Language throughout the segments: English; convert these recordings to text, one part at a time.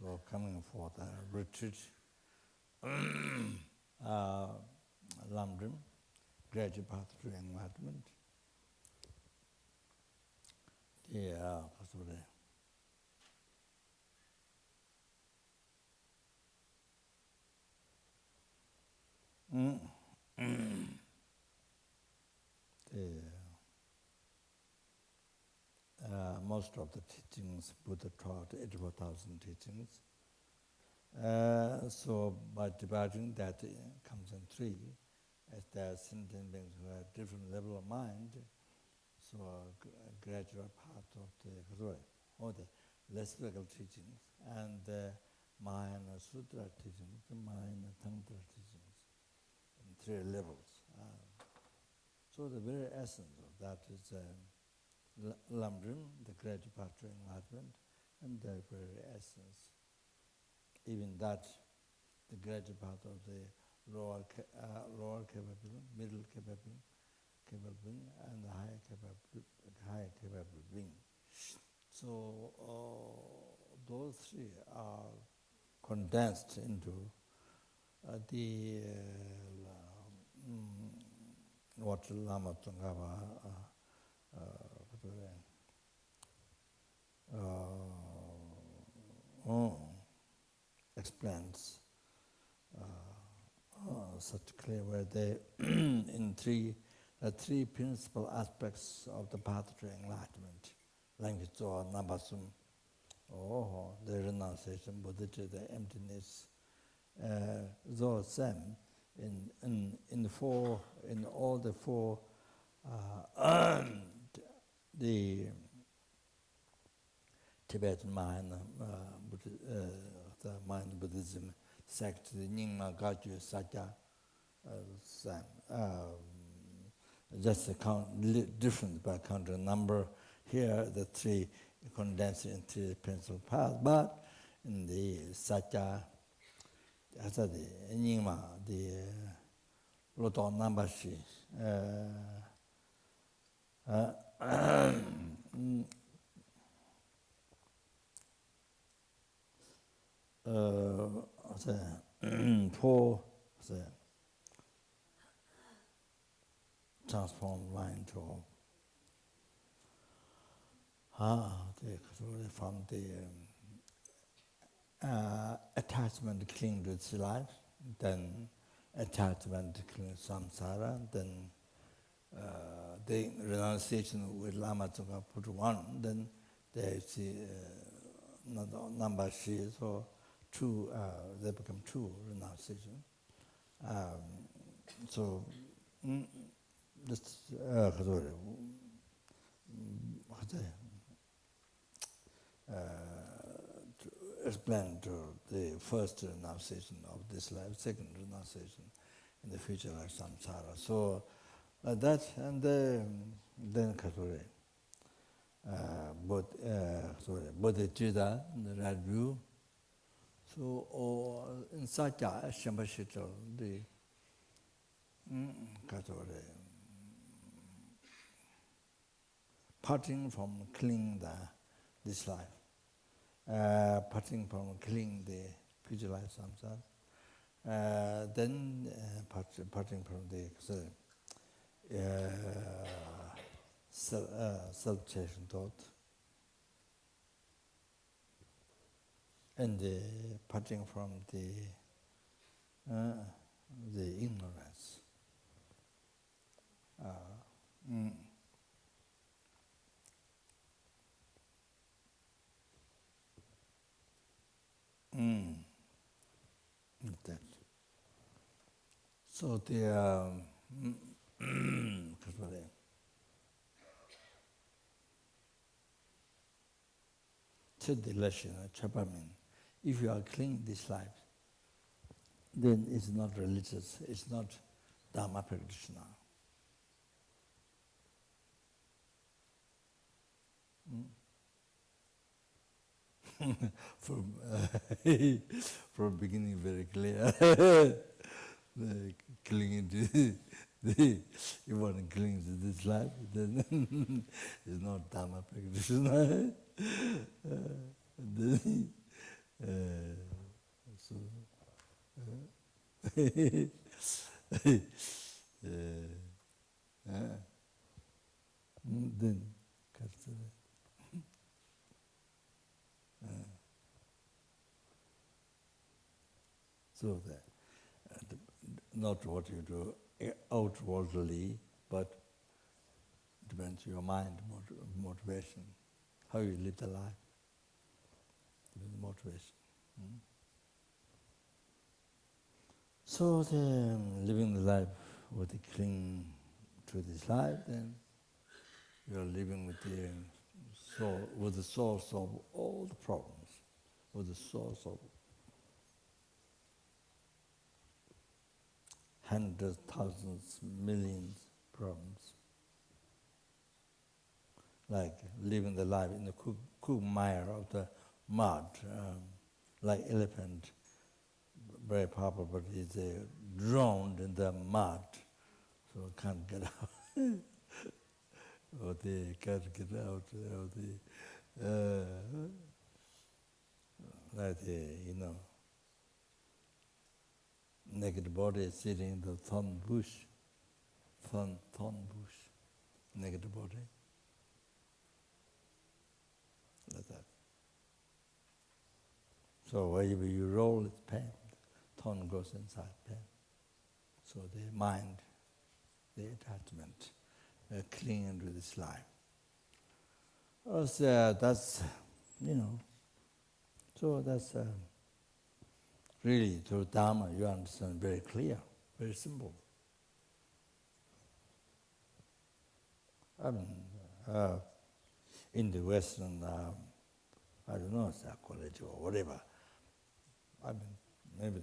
so coming for the retreat, Lamdrim, graduate path to enlightenment. Yeah, possibly. Most of the teachings, Buddha taught 84,000 teachings. So by dividing that, it comes in three. As there are sentient beings who have different level of mind, so a gradual part of the or the less spiritual teachings, and Mahayana Sutra teachings, the Mahayana Tantra teachings, in three levels. So the very essence of that is Lamdrim, the gradual path to enlightenment, and the very essence. Even that, the gradual path of the lower capable, middle capable being, and the higher capable being. So those three are condensed into what Lama Tsongkhapa explains such clear where they in three principal aspects of the path to enlightenment. Language or Nabasum, the renunciation, bodhicitta, the emptiness. Those same in all the four the Tibetan Mahayana the Mahayana Buddhism sect, the Nyingma Gaju Satya just a count different by counting number. Here the three condensed into the principal path, but in the Satya, as the Nyingma, the Loto Nambashi, four transformed mind to from the attachment cling to its life, then attachment cling to samsara, then the renunciation with Lama Tsongkhapa put one, then there is number three, so two, they become two renunciation. So this to explain to the first renunciation of this life, second renunciation in the future life samsara. So like that, and then Kathuri, bodhicitta, the right view. So in Satya, Shambhashita, the Kathuri, parting from clinging this life, parting from clinging the future life samsara, then parting from the self-chasing thought, and parting from the ignorance. That. So the Siddhi-Lashana, Chapamin, if you are clinging this life, then it's not religious, it's not Dhamma practitioner. From beginning very clear. The clinging to if one clings to this life, then it's not Dhamma practitioner. Then, so that not what you do outwardly, but depends your mind motivation, how you live the life, motivation. So then, living the life with the cling to this life, then you are living with the soul, with the source of all the problems, with the source of hundreds, thousands, millions problems. Like living the life in the quagmire of the mud, like elephant, very powerful, but it's drowned in the mud, so can't get out. Or they can't get out of the, like the, naked body sitting in the thorn bush, naked body, like that. So wherever you roll, it's pain. Thorn goes inside pain. So the mind, the attachment, clinging to this life. So that's, so that's really through Dharma you understand very clear, very simple. I mean, in the Western, I don't know, psychology or whatever, I mean, maybe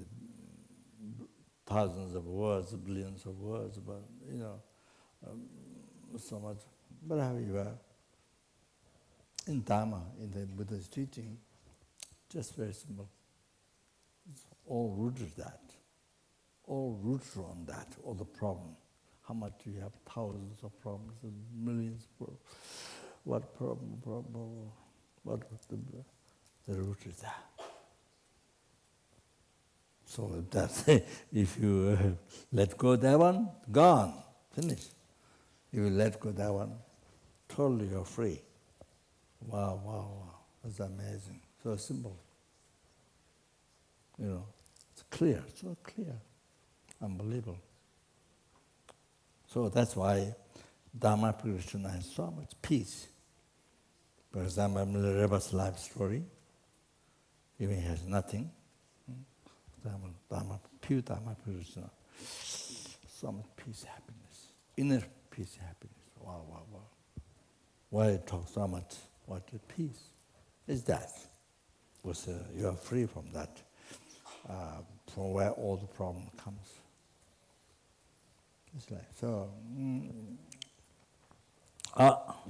thousands of words, billions of words, but, so much. But however, in Dharma, in the Buddha's teaching, just very simple. It's all rooted that. All rooted on that, all the problem. How much do you have? Thousands of problems, millions of problems. What problem? What the root is that? So that's if you let go that one, gone, finished. If you let go that one, totally you're free. Wow. That's amazing. So simple. It's clear, so clear. Unbelievable. So that's why Dharma progression has so much peace. For example, Milarepa's life story, even he has nothing. Dharma, pure Dharma progression. So much peace, happiness. Inner peace, happiness. Wow. Why talk so much? What is peace? Is that? Because you are free from that, from where all the problem comes. It's like, so,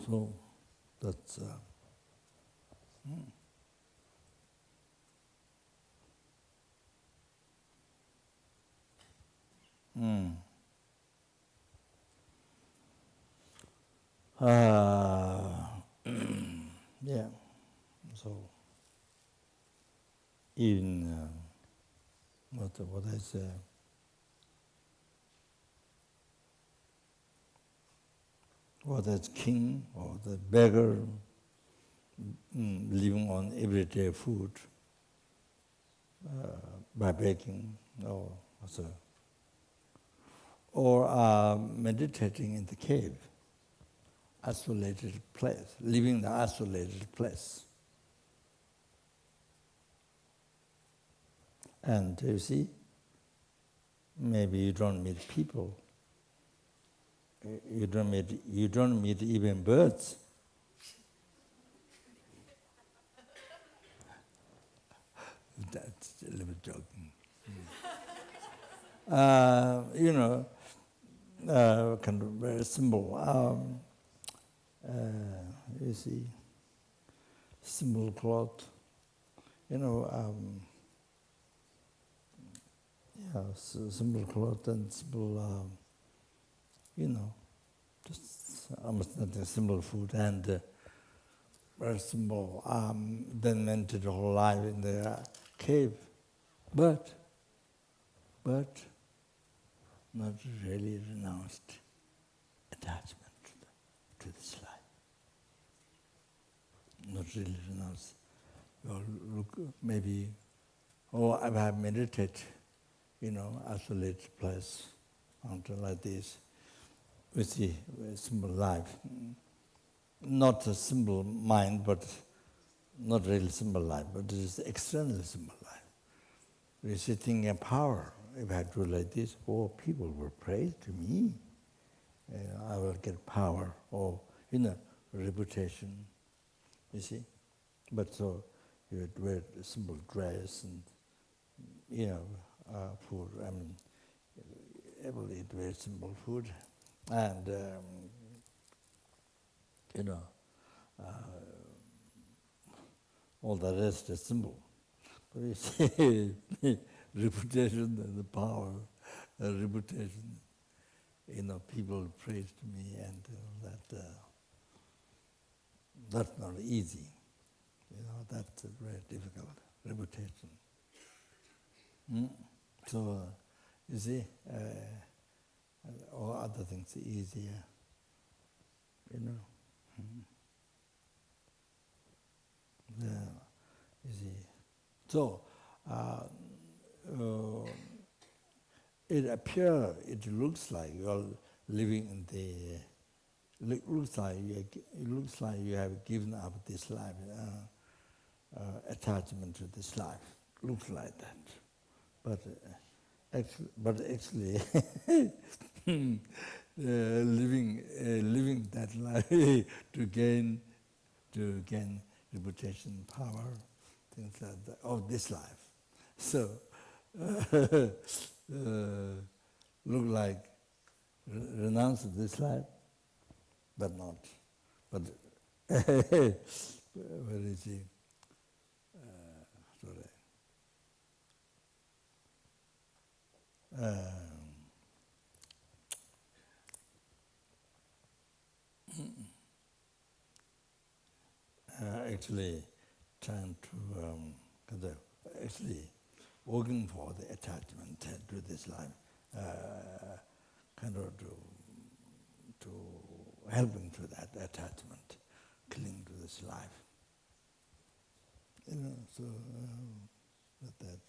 so that's, yeah, so even what I say, whether it's king or the beggar living on everyday food by begging or meditating in the cave, isolated place, living in the isolated place. And you see, maybe you don't meet people. You don't meet even birds. That's a little bit joking. Kind of very simple. You see, simple cloth. Simple cloth and simple. Just almost nothing, simple food and very simple. Then went to the whole life in the cave. But not really renounced attachment to this life. Not really renounced. Well, look, maybe, I have meditated, isolated place, mountain like this, with the simple life. Not a simple mind, but not really simple life, but it is externally simple life. We're sitting in power. If I do like this, people will praise to me. I will get power or, reputation, you see. But so you wear a simple dress and, food. I mean, able to eat very simple food. And, all the rest is simple. But you see, reputation and the power, reputation, people praise to me, and that's not easy. That's very difficult, reputation. So, you see, all other things are easier, you see. So, it looks like you're living in it looks like you have given up this life, attachment to this life. Looks like that, but actually, living that life to gain reputation, power, things like that, of this life. So, look like renounce this life, but not. But where is he? Sorry. Actually, trying to actually working for the attachment to this life, kind of to helping to that attachment, cling to this life. So with that.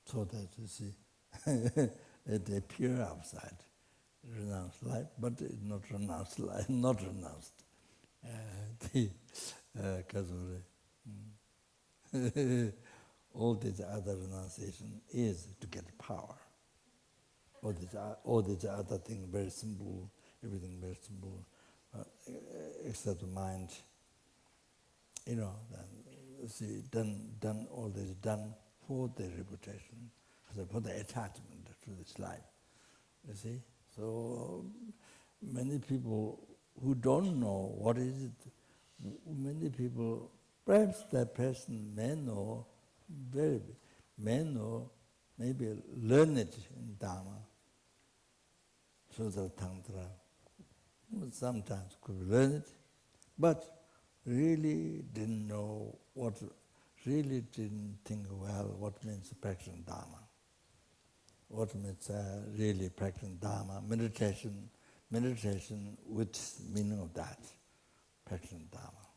So that you see, it appear outside, renounced life, but it's not renounced life, not renounced. All this other renunciation is to get power. All these other things very simple, everything very simple, except the mind. See, done all this done for the reputation, for the attachment to this life. You see, so many people who don't know what is it, many people, perhaps that person may know, maybe learn it in Dharma, Sutra Tantra, sometimes could learn it, but really didn't know really didn't think well what means practicing Dharma. What means really practicing Dharma, meditation with meaning of that, practicing Dharma.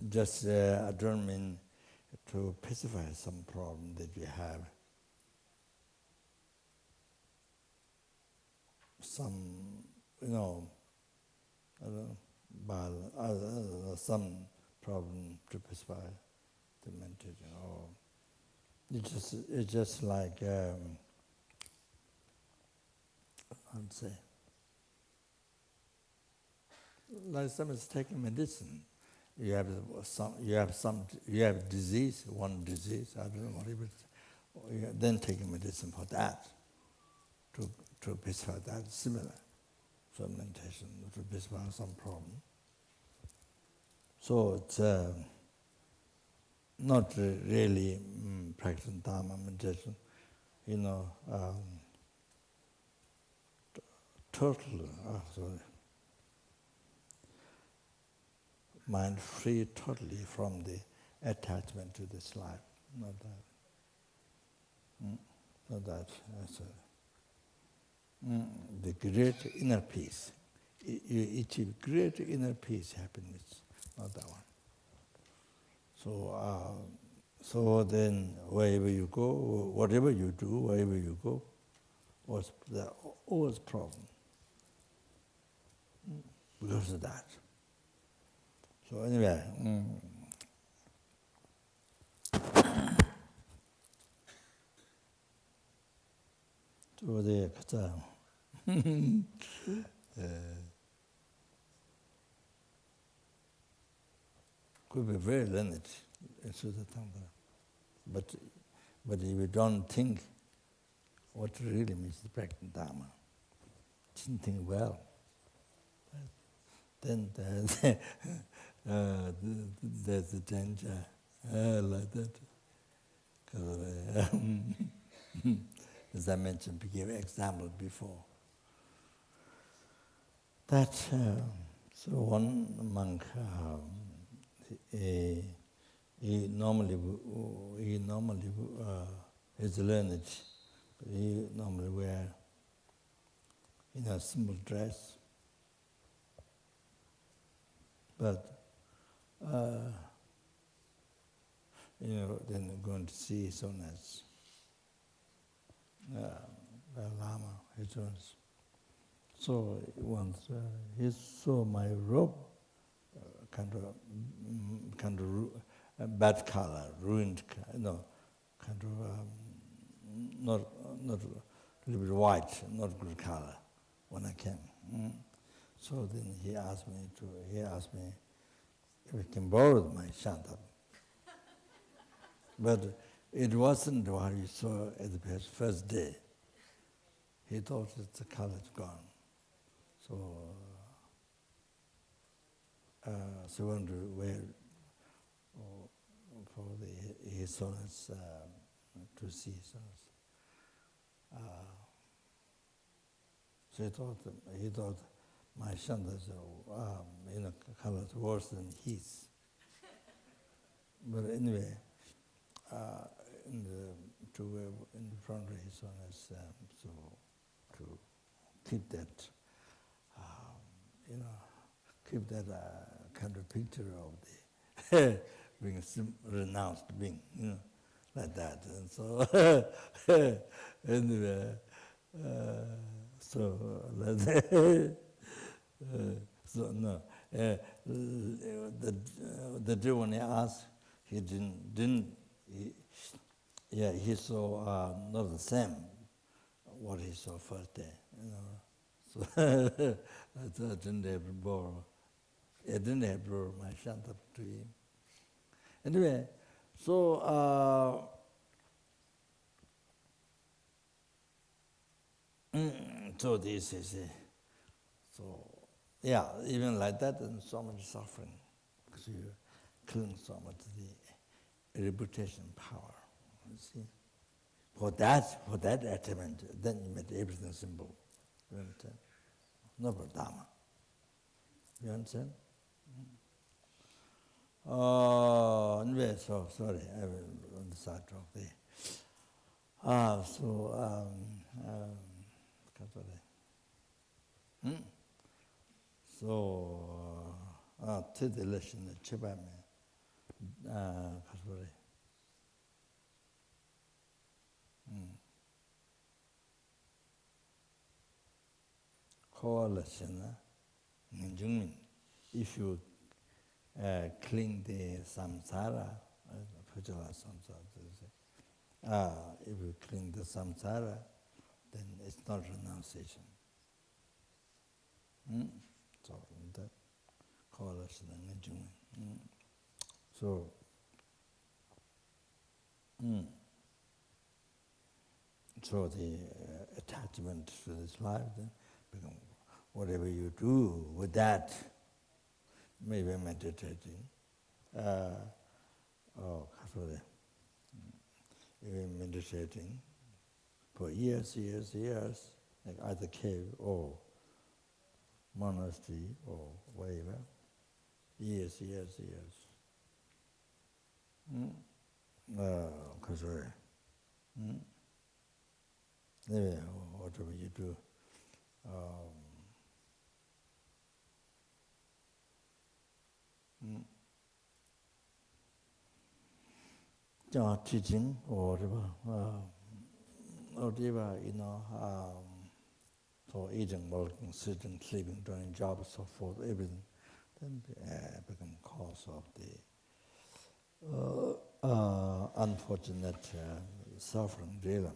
Just, I don't mean to pacify some problem that you have. Some, some problem to pacify the meditation, or it's just like, I'd say, like someone's taking medicine. You have disease, one disease, I don't know what it is. Then taking medicine for that, to Biswa, that's similar. Fermentation to Biswa, some problem. So it's not really practicing Dharma meditation, total, mind free totally from the attachment to this life. Not that. Not that. The great inner peace. You achieve great inner peace, happiness, not that one. So then, wherever you go, whatever you do, wherever you go, there are always problem because of that. So anyway, so the could be very learned in Sutta Tantra, but if you don't think what really means the practice Dharma, didn't think well, then there's a danger like that. As I mentioned, to give example before, that so one monk, he normally is learned. He normally wear simple dress, but then going to see someone as the Lama, his own. So once he saw my robe, kind of bad color, ruined, kind of not a little bit white, not good color when I came. So then he asked me if he can borrow my shanta. But it wasn't what he saw at the first day. He thought that the color is gone. So he wanted to wear for his sons to see sons. So he thought my shantas color is worse than his. But anyway, in the front of his sons, so to keep that. Keep that kind of picture of the being renounced being, like that. And so, anyway, so like that. So no, the day when he asked, he he saw not the same what he saw first day, So I didn't have to borrow. I didn't have to borrow my shanta to him. Anyway, so so this is even like that, and so much suffering because you cling so much to the reputation power. You see, for that attachment, then you made everything simple. You understand? No Dharma. You understand? Anyway, so sorry, I will on the side talk there. To the lesson, Chibame, coalition, if you cling the samsara, if you cling the samsara, then it's not renunciation. So that coalition and so so the attachment to this life, then become whatever you do with that, maybe meditating, even meditating for years, like either cave or monastery or wherever, years. Anyway, whatever you do, teaching or whatever, for eating, working, sitting, sleeping, doing jobs, so forth, everything, then become cause of the unfortunate suffering, realm.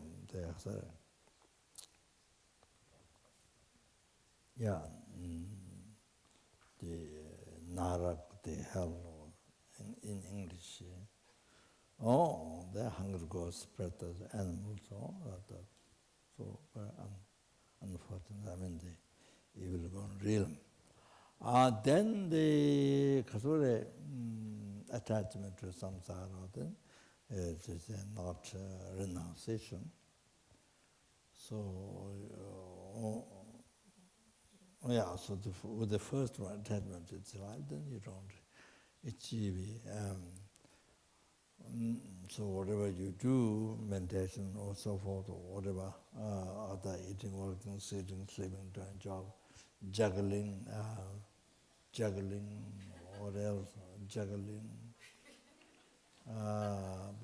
The narak, the hell, in English. The hunger goes spread to the animals, so unfortunately, I mean the evil gone realm. Then the kasure attachment to samsara, then it is not renunciation. So, so with the first one, attachment to its life, then you don't achieve. So whatever you do, meditation or so forth, or whatever, other eating, working, sitting, sleeping, doing job, juggling, what else? Juggling,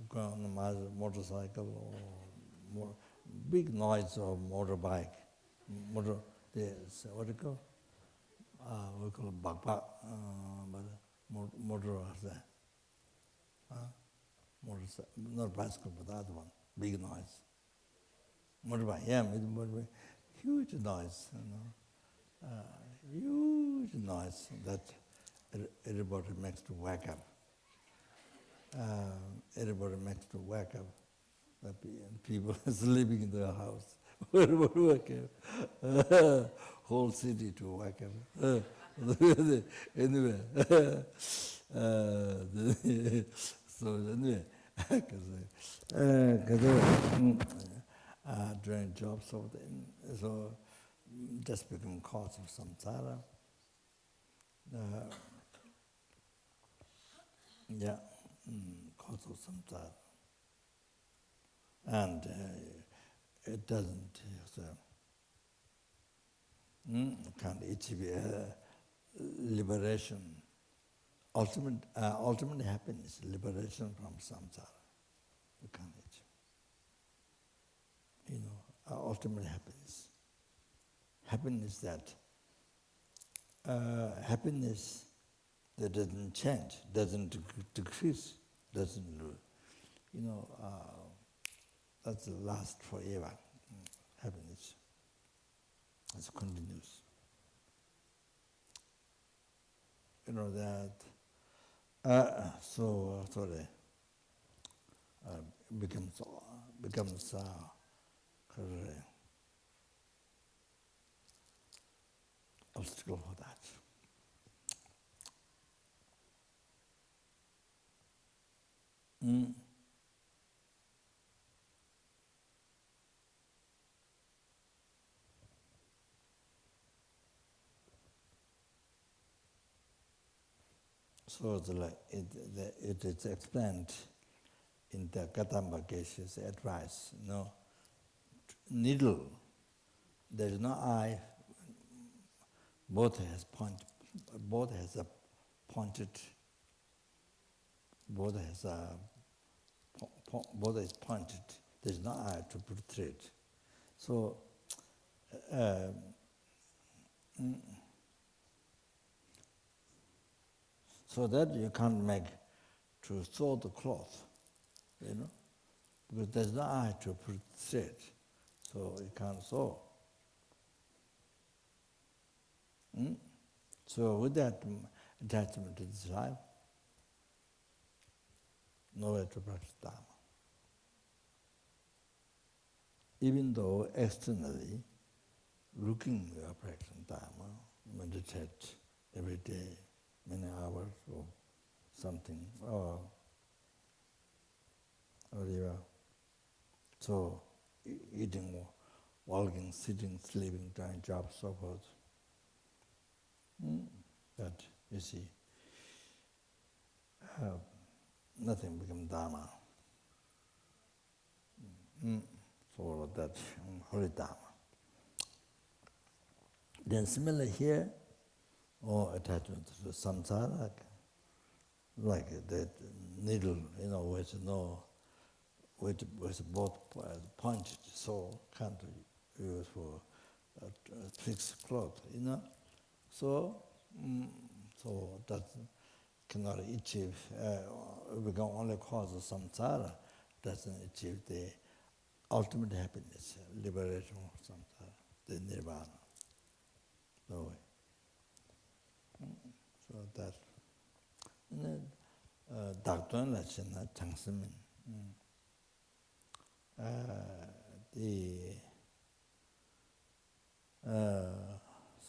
going on a motorcycle, or big noise of motorbike, what do you call? We call it bakpak, but motor, motorcycle, not bicycle, but the other one, big noise. Motorbike, motorbike, huge noise, huge noise that everybody makes to wake up. Everybody makes to wake up. The people sleeping in their house, everybody wake up. Whole city to wake up. Anyway, so anyway, doing jobs, so just become cause of samsara. Cause of samsara. And it doesn't, can't achieve liberation. Ultimate happiness, liberation from samsara. You can't achieve. Ultimate happiness. Happiness happiness that doesn't change, doesn't decrease, doesn't that's last forever. Happiness. It's continuous. Becomes obstacle for that. So it is explained in the Gautama Geshe's advice. Needle, there is no eye. Both has a pointed. Both is pointed. There is no eye to portrait. So. So that you can't make to sew the cloth, because there's no eye to portray, so you can't sew. So with that attachment to this life, no way to practice Dharma. even though externally, looking at practicing Dharma, meditate every day, many hours or something, or whatever. So, eating, walking, sitting, sleeping, doing jobs, so forth. But you see, nothing becomes Dharma. So that holy Dharma. Then similarly here, or attachment to samsara, like that needle, with no, with both pointed, so can't use for fixed cloth, So, so that cannot achieve, we can only cause samsara, doesn't achieve the ultimate happiness, liberation from samsara, the nirvana. No way. So that, doctor la chena changsimin,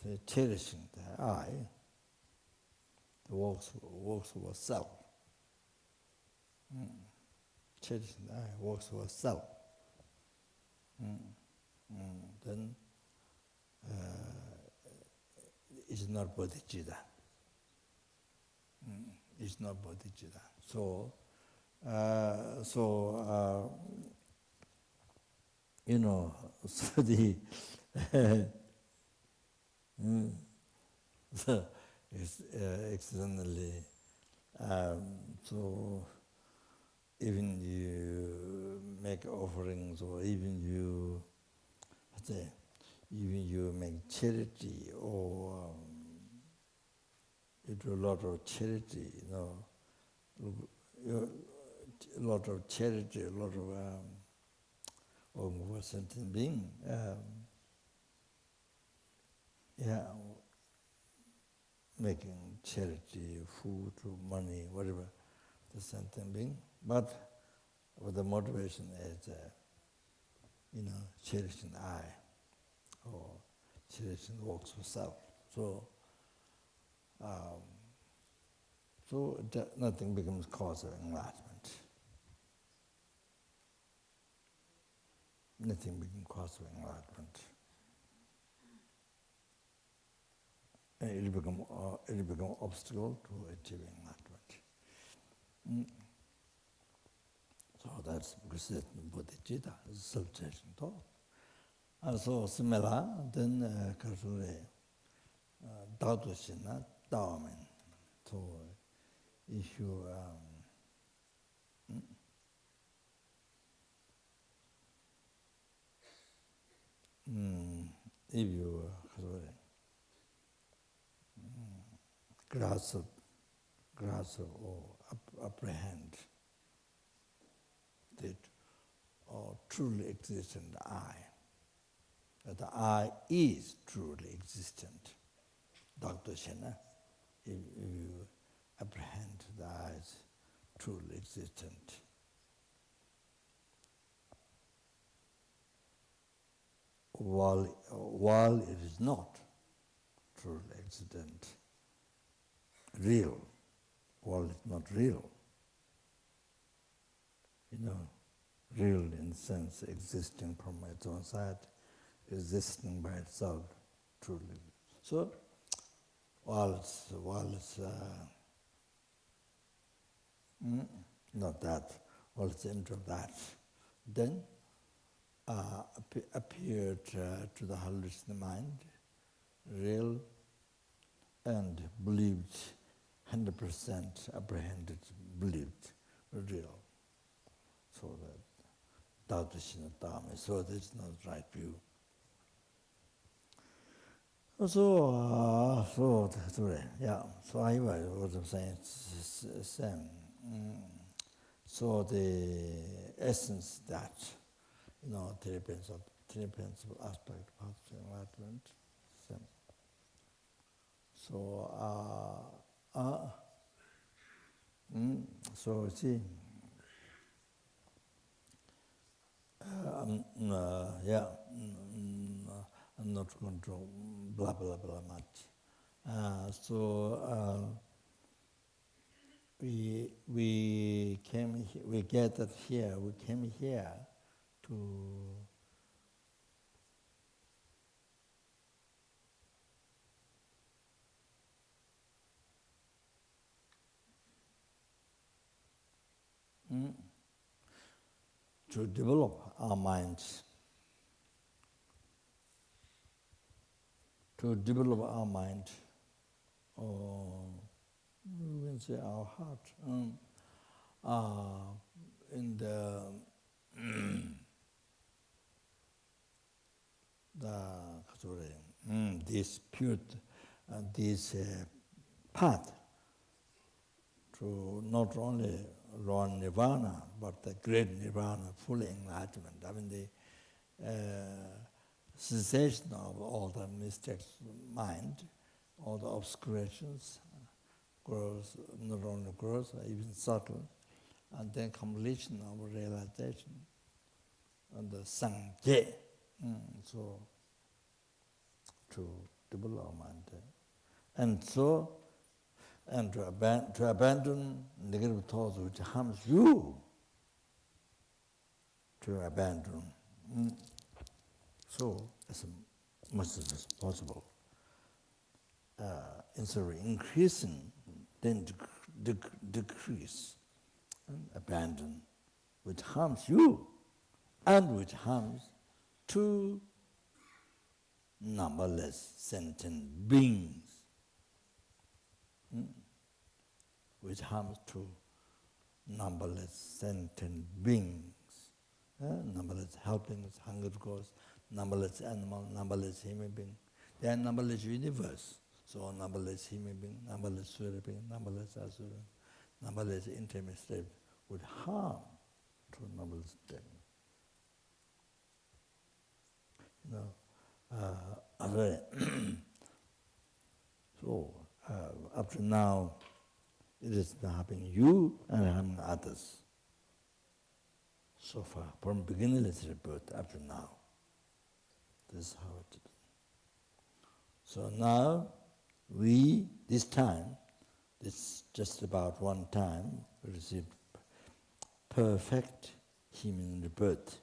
the cherishing the I, the works for self. Cherishing the I works for self. Then it's not bodhicitta. It's not bodhicitta. So, so the so it's externally. So even you make offerings, or even you make charity, or you do a lot of charity, a lot of charity, a lot of sentient being, making charity, food, money, whatever, the sentient being, but with the motivation is, cherishing I, or cherishing works for self. So, so nothing becomes cause of enlightenment. Nothing becomes cause of enlightenment. It will become obstacle to achieving enlightenment. So that's because it's bodhicitta, self-changing thought. So similar, then Karasure, Daotushina, Daomen. So if you grasp or apprehend that truly existent I, that the I is truly existent. Dr. Shena, if you apprehend the I is truly existent, while it is not truly existent, real, while it's not real, real in the sense existing from its own side, existing by itself, truly. So, while it's not that, while it's into that, then appeared to the hallucinating mind, real and believed, 100% apprehended, believed, real. So that Daotushina Dhamma, so that's not right view. So, so I was saying, same. So the essence that, three principal aspect of enlightenment, same. So, so see, I'm not going to blah blah blah much. We came here, we gathered here. We came here to develop our minds, to develop our mind, or you can say our heart, in this pure, this path to not only run nirvana, but the great nirvana, full enlightenment. I mean, the cessation of all the mistakes of mind, all the obscurations, grows, not only grows, even subtle, and then completion of realization, and the sangye. So, to develop our mind. And so, and to abandon negative thoughts which harms you, to abandon. So, as much as possible. Instead of increasing, then decrease and abandon, which harms you and which harms two numberless sentient beings, which harms to numberless sentient beings, numberless helplings, hunger goes, numberless animal, numberless human being. They are numberless universe. So numberless human being, numberless sura being, numberless asura, numberless intimate state would harm to numberless being. So up to now, it is helping you and harming others. So far, from beginningless birth up to now. This is how it is. So now, this time, this just about one time, we received perfect human rebirth,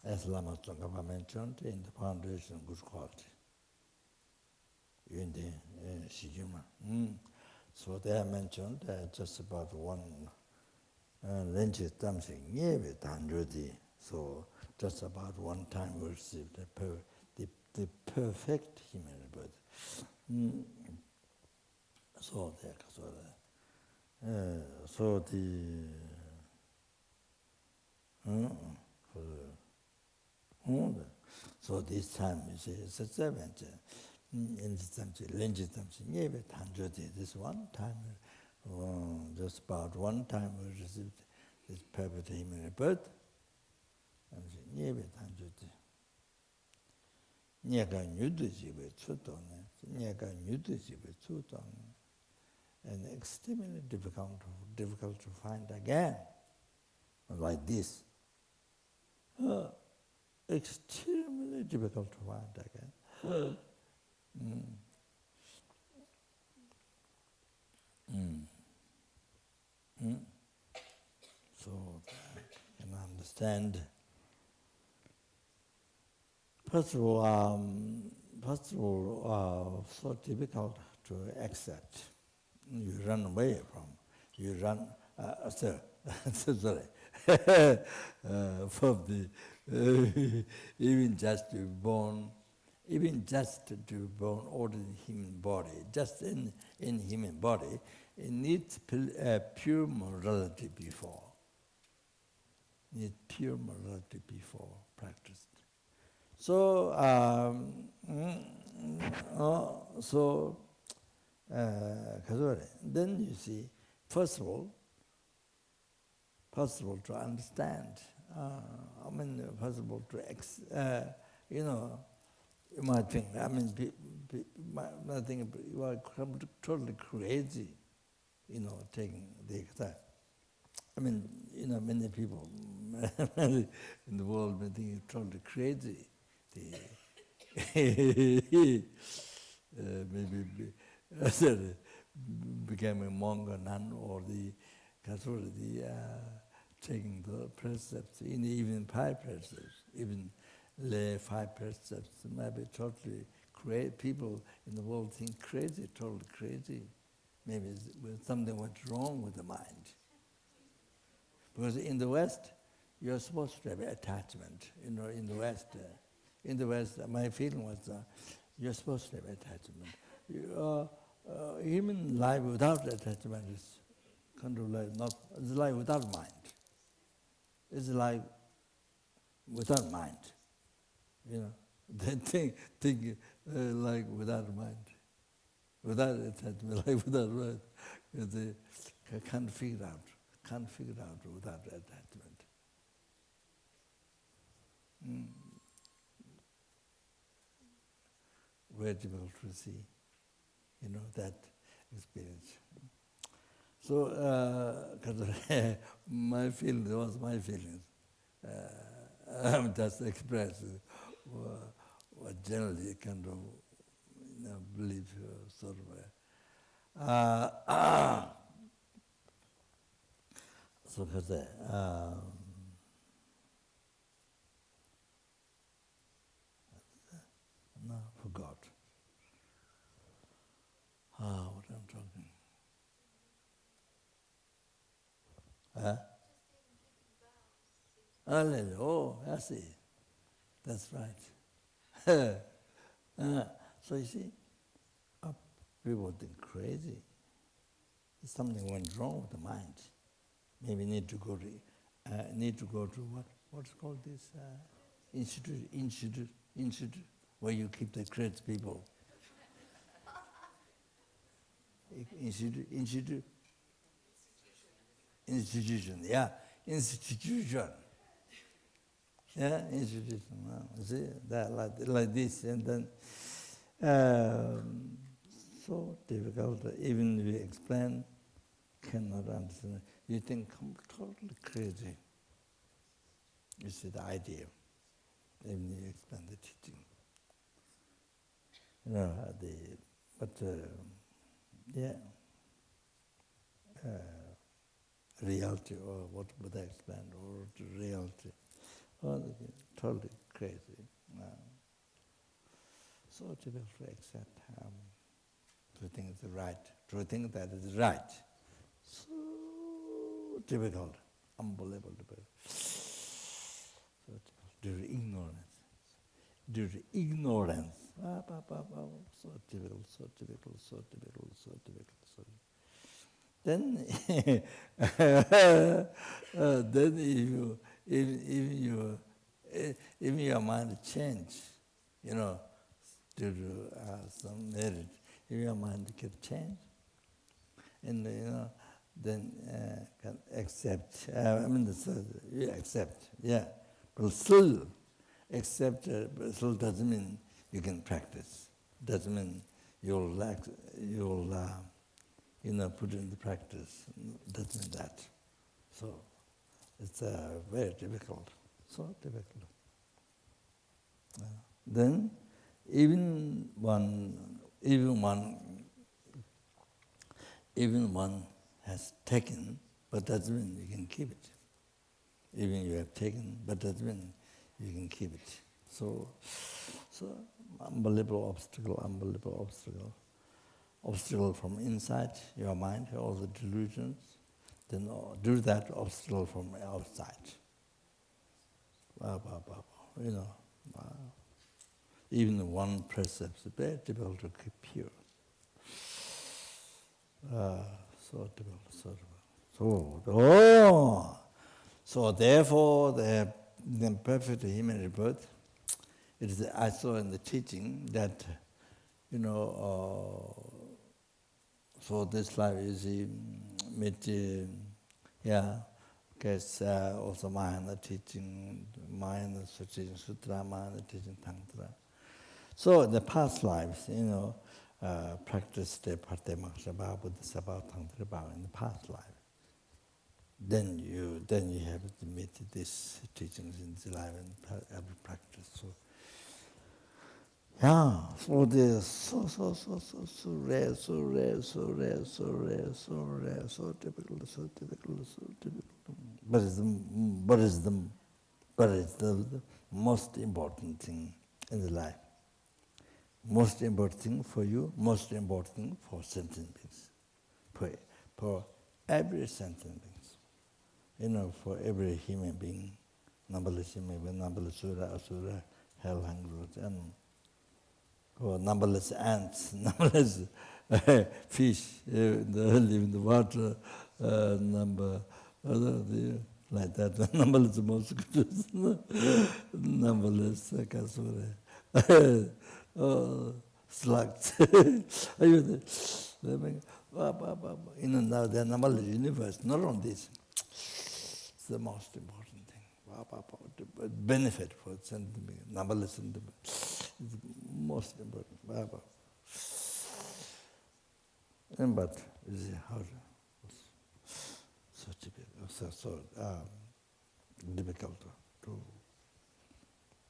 as Lama Tsongkhapa mentioned in the foundation of good quality, in the Shijima. So they are mentioned just about one lenchi tamsing nyebe tanjodi. So just about one time we received the perfect human rebirth. So so this time you see it's a seven. This one time, just about one time we received this perfect human rebirth. And extremely difficult to find again, like this. Extremely difficult to find again. So you can understand. First of all, so difficult to accept. You run away from. You run. Sorry. From the even just to be born. Even just to be born ordinary human body, just in human body, it needs pure morality before. Needs pure morality before practiced. So, then you see, first of all, to understand. First of all, you might think, I think you are totally crazy, taking the exam. Many people in the world, I think it's totally crazy. Maybe became a monk or nun or the Catholic, taking the precepts, even 5 precepts, even lay 5 precepts, maybe totally crazy. People in the world think crazy, totally crazy. Maybe something went wrong with the mind. Because in the West, you're supposed to have attachment. In the West, my feeling was you're supposed to have attachment. Human life without attachment is kind of like it's life without mind. It's life without mind. They think like without mind, without attachment, like without mind. They can't figure out without attachment. Very difficult to see, that experience. So, my feeling was my feelings. I'm just expressing what generally kind of believe sort of. So, no, forgot. What I'm talking. Oh, I see. That's right. So you see, people think crazy. Something went wrong with the mind. Maybe need to go to what's called this institute where you keep the crazy people. Institution. Yeah, institution. Yeah, institution. See that like this, and then so difficult. Even if you explain, cannot understand. You think totally crazy. You see the idea. Even you explain the teaching. Reality, or what Buddha explained, or reality, totally crazy. So difficult to accept, to think it's right, to think that it's right. So difficult, unbelievable. So due to ignorance. So difficult. Then, if your mind change, due to some merit, if your mind can change, and then can accept. You accept, yeah, but still accept. But still doesn't mean you can practice. Doesn't mean you'll put it into practice. Doesn't mean that. So it's very difficult. So difficult. Then even one has taken, but doesn't mean you can keep it. Even you have taken, but doesn't mean you can keep it. So unbelievable obstacle. Obstacle from inside your mind, all the delusions. Then do that obstacle from outside. Even one precept is very difficult to keep pure. So difficult. So therefore, the perfect human rebirth. I saw in the teaching that, so this life is also Mahayana teaching, Mahayana Sutra, Mahayana teaching Tantra. So in the past lives, practice the Paramahara Buddha Sabha Tantra Bhava in the past life. then you have to meet these teachings in the life and every practice. So yeah, so the so rare, so typical. But it's the most important thing in the life. Most important thing for you, most important thing for sentient beings. For every sentient beings. For every human being, numberless human being, numberless asura, hell, hunger, and numberless ants, numberless fish that live in the water, like that, numberless mosquitoes, numberless kasura, slugs. Now the numberless universe, not on this. It's the most important thing. Benefit for numberless is the most important. But how so difficult to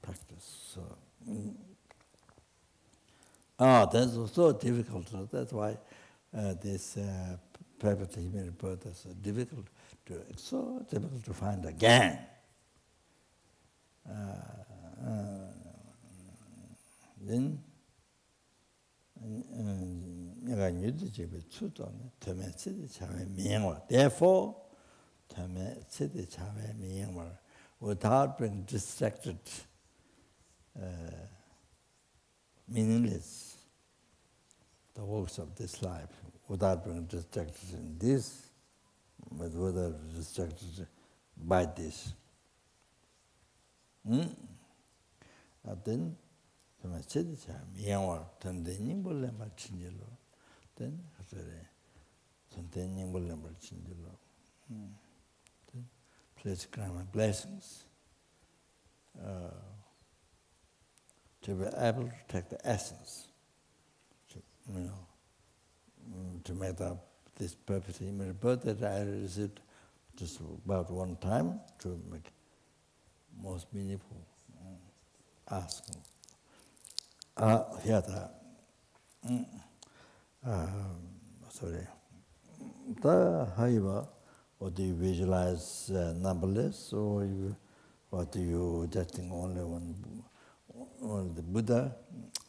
practice. That's so difficult. That's why this private human birth is so difficult to find again. Then therefore, without being distracted, meaningless, the works of this life, without being distracted in this, but without distracted by this. Then, then please grant my blessings to be able to take the essence, to make up this perfect human birth that I received just about one time to make most meaningful. Ask. Here sorry. However, or do you visualize numberless, or do you just think only on the Buddha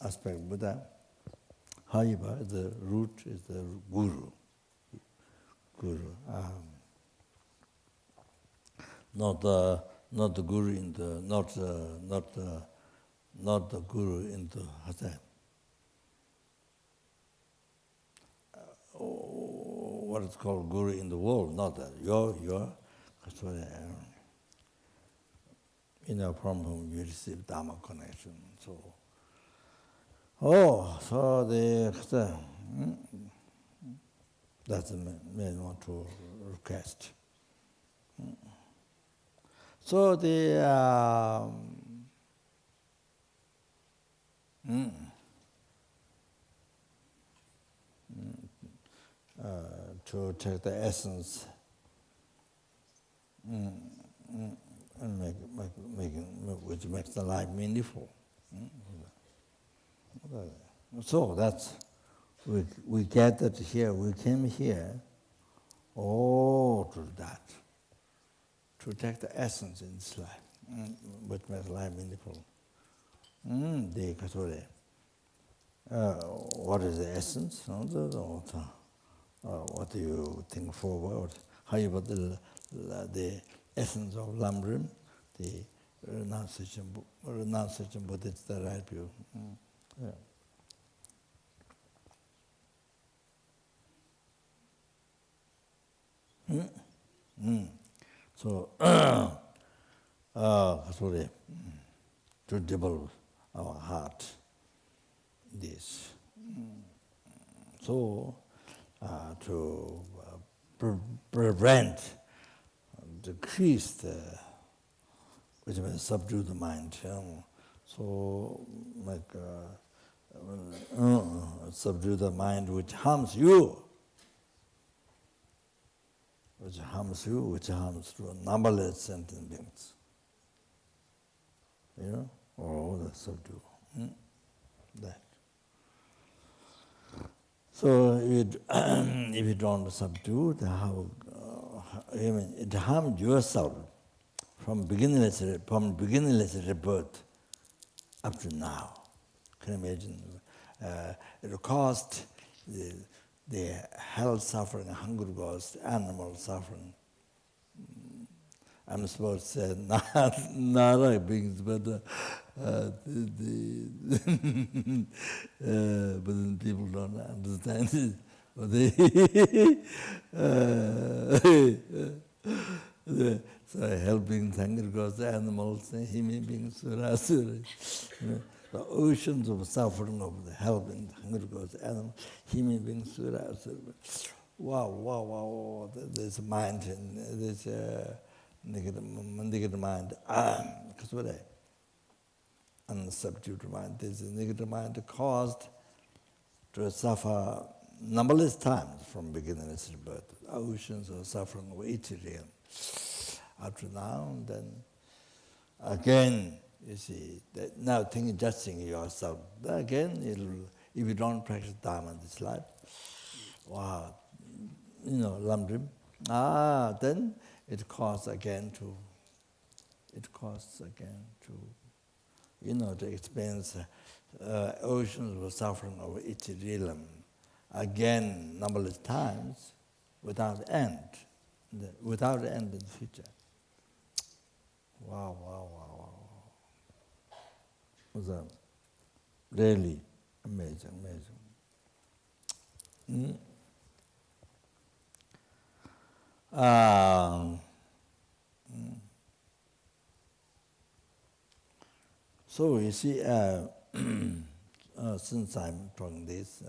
aspect of Buddha? However, the root is the guru. Not the guru in the not the guru in the what is called guru in the world, not that. Your from whom you receive Dharma connection. So that's the main one to request. So to take the essence and which makes the life meaningful. So that's we gathered here. We came here, to that, to take the essence in this life, which makes life meaningful. What is the essence? What do you think forward? How about the essence of Lamrim, the renunciation Buddhist, the right view? So, to develop our heart, this. So, to prevent, decrease which means subdue the mind. So, like, subdue the mind which harms you. which harms you, which harms to numberless sentient beings. You know, all the subdue. That. So if you don't subdue, then how? It harms yourself from beginningless rebirth up to now. Can you imagine? It caused the health suffering, hunger caused animal suffering. I'm supposed to say not like beings, but but then people don't understand it. But so helping hunger caused animals, human beings, surasura. The oceans of suffering of the helping hunger caused animals, human beings, surasura. Wow, this mind, this negative mind, unsubdued mind, this negative mind caused to suffer numberless times from beginningless birth. Oceans of suffering of each realm. Up to now, then again, you see, that now judging yourself. Then again, if you don't practice Dharma in this life, wow, Lamdrim, then it costs again to to experience oceans of suffering of each realm. Again, numberless times, without end in the future. Wow. It was really amazing. So you see, since I'm talking this,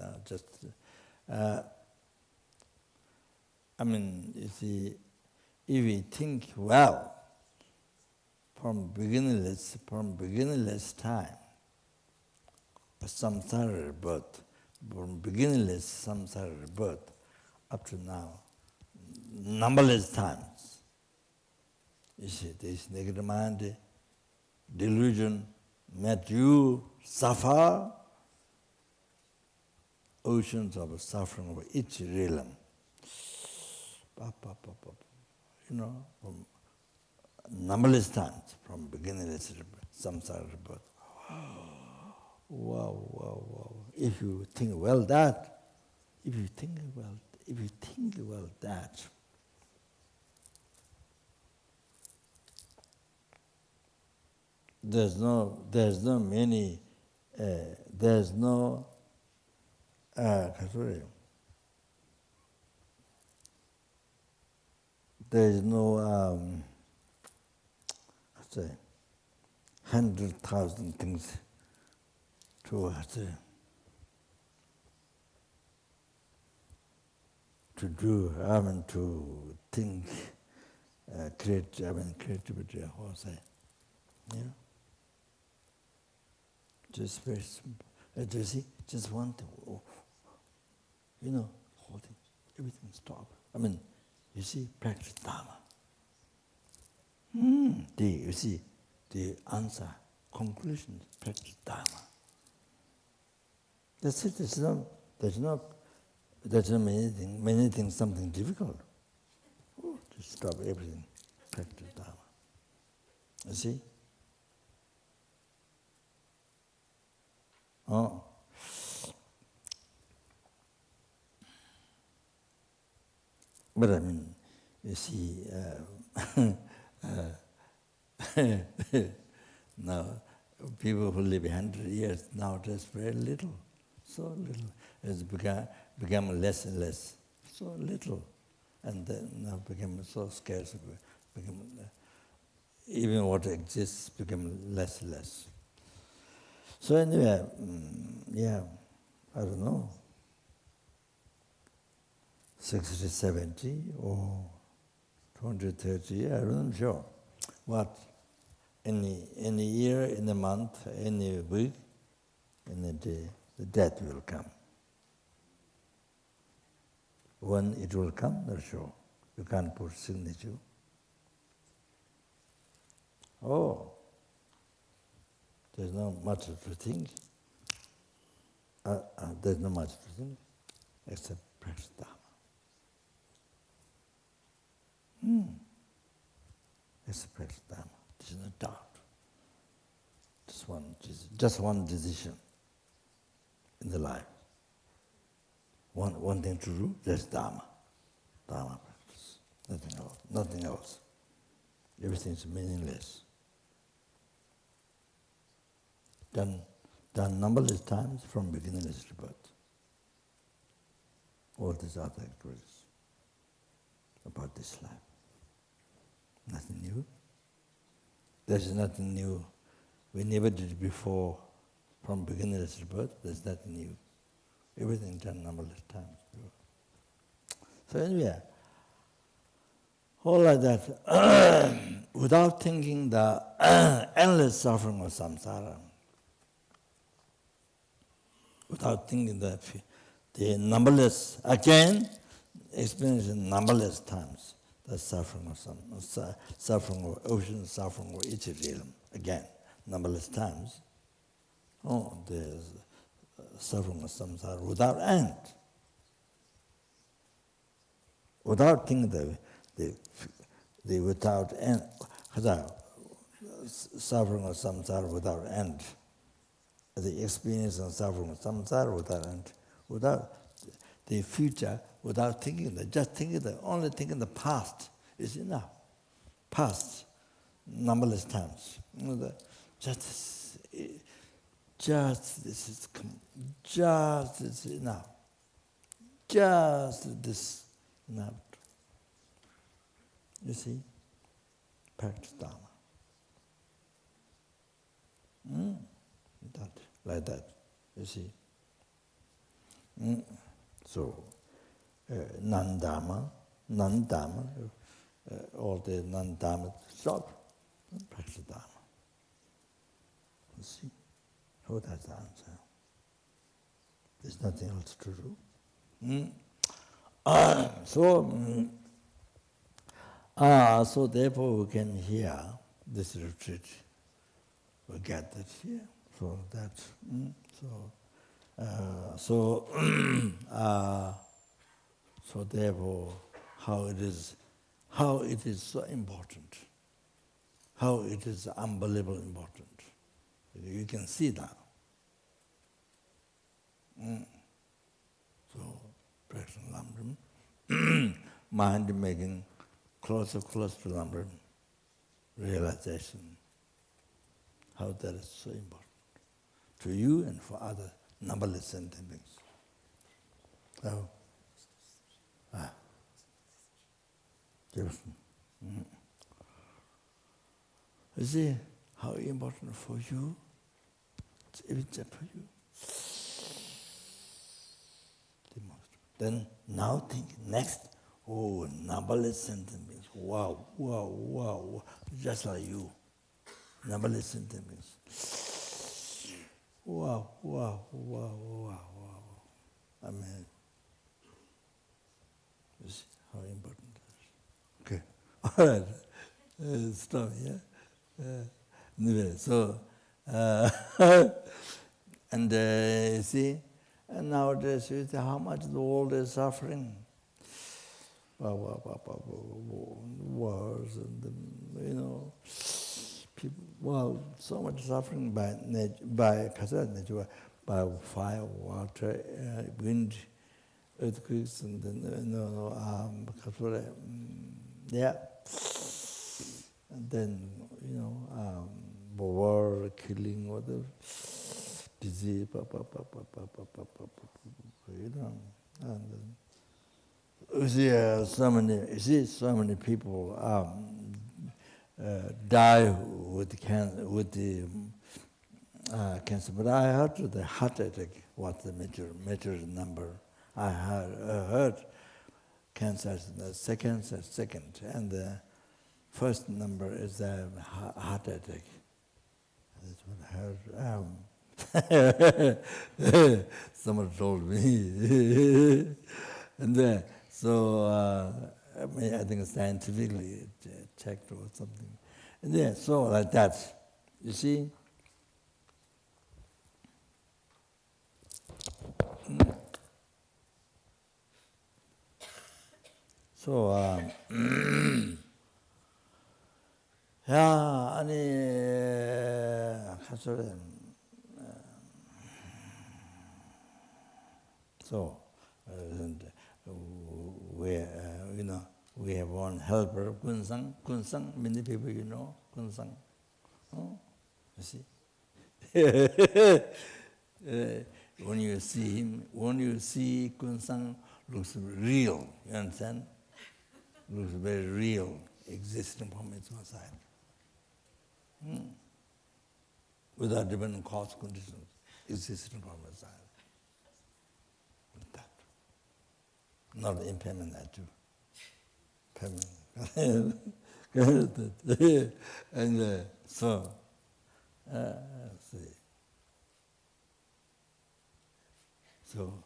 you see, if we think well, from beginningless time, samsara birth, from beginningless samsara birth up to now, numberless times. You see, this negative mind, delusion, made you suffer oceans of suffering of each realm. From numberless times, from beginningless samsara birth. Wow. If you think well that, there's no there's no 100,000 things to do, to think, creativity, how say, just very simple. You see, just one thing, whole thing, everything stop. You see, practice Dharma. You see, the answer, conclusion, practice Dharma. That's it. There's not many things, something difficult. Just stop everything, practice Dharma. You see? But you see, now people who live 100 years nowadays very little, so little. It's become less and less, so little, and then now become so scarce. Even what exists become less and less. So anyway, I don't know, 60, 70 or 20, 30, I'm not sure. What, any year, in a month, any week, any day, the death will come. When it will come, not sure. You can't put signature. Oh, there's not much to think. There's not much to think except practice Dharma. Except practice Dharma. There's no doubt. Just one decision in the life. One thing to do, that's Dharma. Dharma practice. Nothing else. Nothing else. Everything is meaningless. Done numberless times from beginningless to birth. All these other activities about this life. Nothing new. There's nothing new. We never did it before from beginningless to birth. There's nothing new. Everything done numberless times. So anyway, all like that, without thinking the endless suffering of samsara, without thinking the numberless, again, experiencing numberless times, the suffering of ocean, suffering of each realm, again, numberless times. Oh, there's suffering of samsara without end. Without thinking the without end, suffering of samsara without end. The experience of suffering of samsara without end. Without the future, without thinking that, just thinking that, only thinking the past is enough. Past, numberless times. Just this is enough. Just this enough. You see? Practice Dharma. Like that. You see? So, non-Dharma, all the non-Dharma, stop. Practice Dharma. You see? So that's the answer. There's nothing else to do. So therefore we can hear this retreat. We get that here. So that's so therefore how it is so important, how it is unbelievably important. You can see that. So practicing Lamrim, mind making closer to Lamrim, realization, how that is so important to you and for other numberless sentient beings. Oh. You see how important for you? It's even for you. The most. Then now think next. Oh, numberless sentient beings. Wow. Just like you. Numberless sentient beings. Wow. Amen. You see how important it is. Okay. All right. Stop here. Anyway, so, and you see, and nowadays you see how much the world is suffering. Wars and people, so much suffering by fire, water, wind, earthquakes, and and then war, killing, whatever, disease, and you see so many people die with cancer. But I heard the heart attack was the major number. I heard cancer is the second, and the first number is the heart attack. That's what I heard. Someone told me. And then, so I think scientifically checked or something. And yeah, so like that, you see. So, 야, 아니, so, we, we have one helper, Kunsang. Kunsang, many people you know, Kunsang. Oh, you see? When you see him, when you see Kunsang, looks real, you understand? Looks very real, existing from its own side. Without dependent cause conditions, existing from its side. Like that. Not impairment, that too. Impairment. And so, see. So,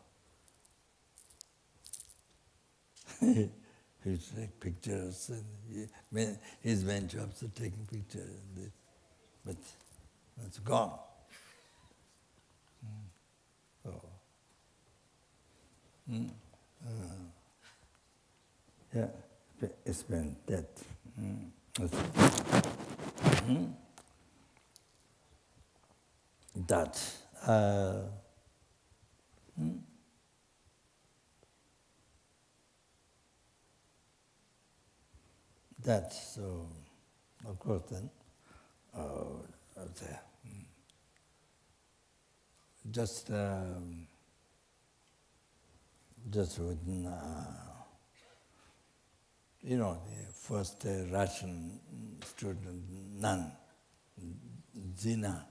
he take pictures, and his main job is taking pictures, but it's gone. So, yeah, it's been dead. That. That, so, of course then, just within, the first Russian student, nun, Zina.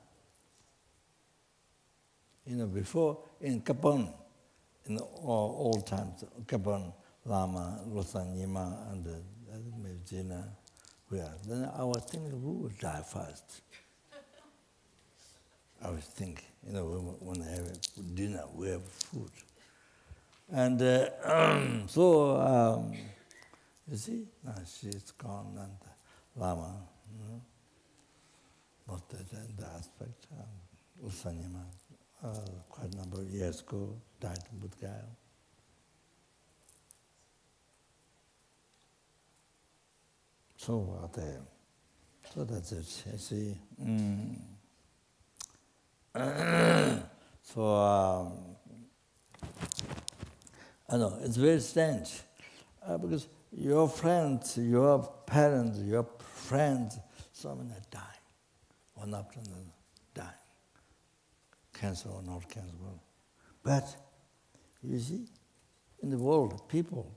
Before, in Kapon, in old times, Kapon, Lama, Losang Yima, and Zina, then I was thinking, who would die first? I was thinking, when I have dinner, we have food. And so, you see, now she's gone, and Lama, not that the aspect, Usanyama, quite a number of years ago, died in Budgaya. So that's it, you see. So, I know, it's very strange, because your friends, your parents, your friends, so many are dying, one after another, dying. Cancer or not cancer. But, you see, in the world, people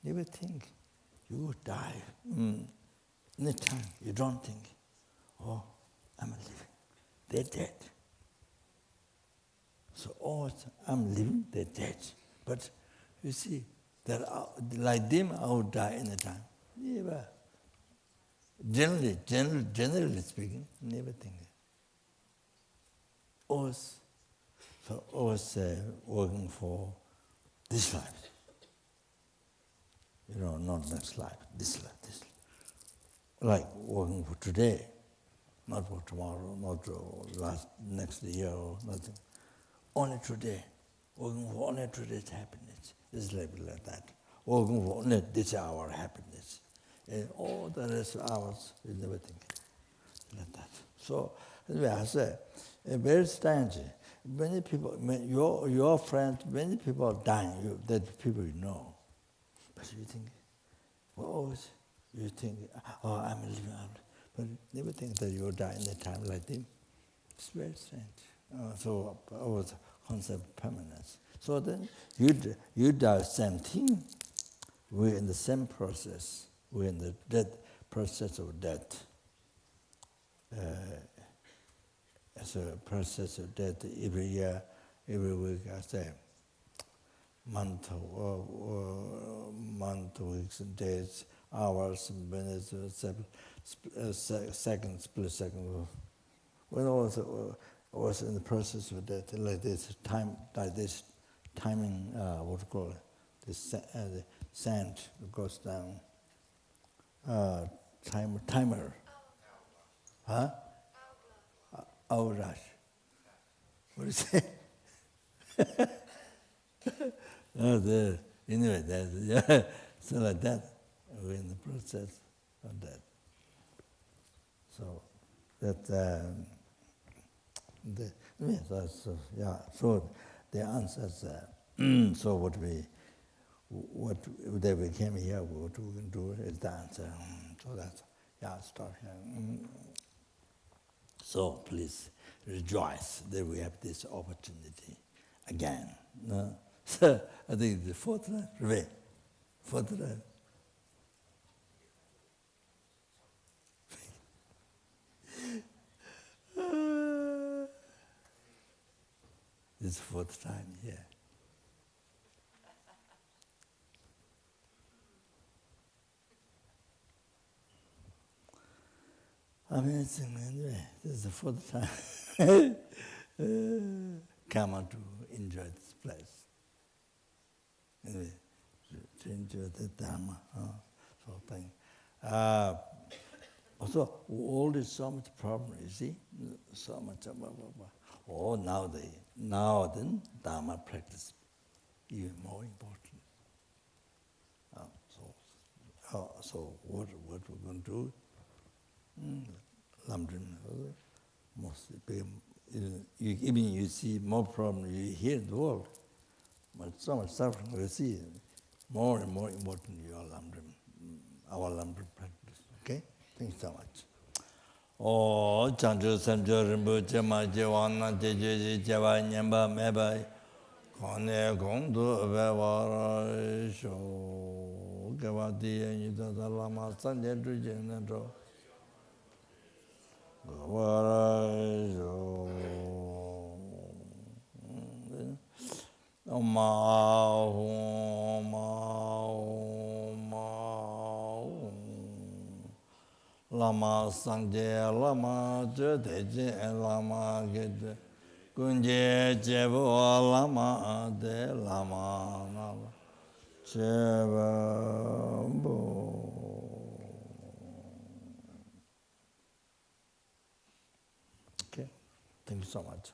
never think you will die. Anytime, you don't think, oh, I'm living, they're dead. So, oh, I'm living, they're dead. But you see, like them, I would die anytime. Never. Generally speaking, never think. Always working for this life. Not next life, this life. Like working for today, not for tomorrow, not for next year or nothing. Only today, working for only today's happiness. It's like that. Working for only this hour happiness. And all the rest of hours, you never think like that. So, anyway, I say, very strange. Many people, your friends, many people are dying, that people you know. But you think, always, you think, oh, I'm living out. But never think that you'll die in a time like them. It's very strange. So, always concept of permanence. So then, you die same thing. We're in the same process. We're in the process of death. It's a process of death every year, every week, I say. Month, weeks, days, hours, minutes, seconds, split second. When I was in the process of death, like this timing, what do you call it? The sand goes down. Timer. Huh? Hourglass. What do you say? Anyway, yeah, so like that, we're in the process of that. So that so the answers. So what that we came here, what we can do is the answer. So that's start here. So please rejoice that we have this opportunity again. No? So I think the fourth time, this fourth time here. Amazing, anyway. This is the fourth time. Come on to enjoy this place. Anyway, to enjoy the Dharma. So thank. Also, all this so much problem, you see, so much. Oh, now then, Dharma practice even more important. So what we're going to do? Lamdrim, most even you see more problems you hear in the world, but so much suffering you see, more and more important your Lamdrim, our Lamdrim practice. Okay? Thank you so much. Oh, Chanchu Samcho Rinpo Chema Jewana Jeje Jewa Nyamba Meba Kone Gongdu Vevara Sho Gavati Nida Lama Sanje Druje Nandro Lama Sangye Lama Jedeje Lama Gede Kunje Jebo Lama De Lama Nala Jebo Okay, thank you so much.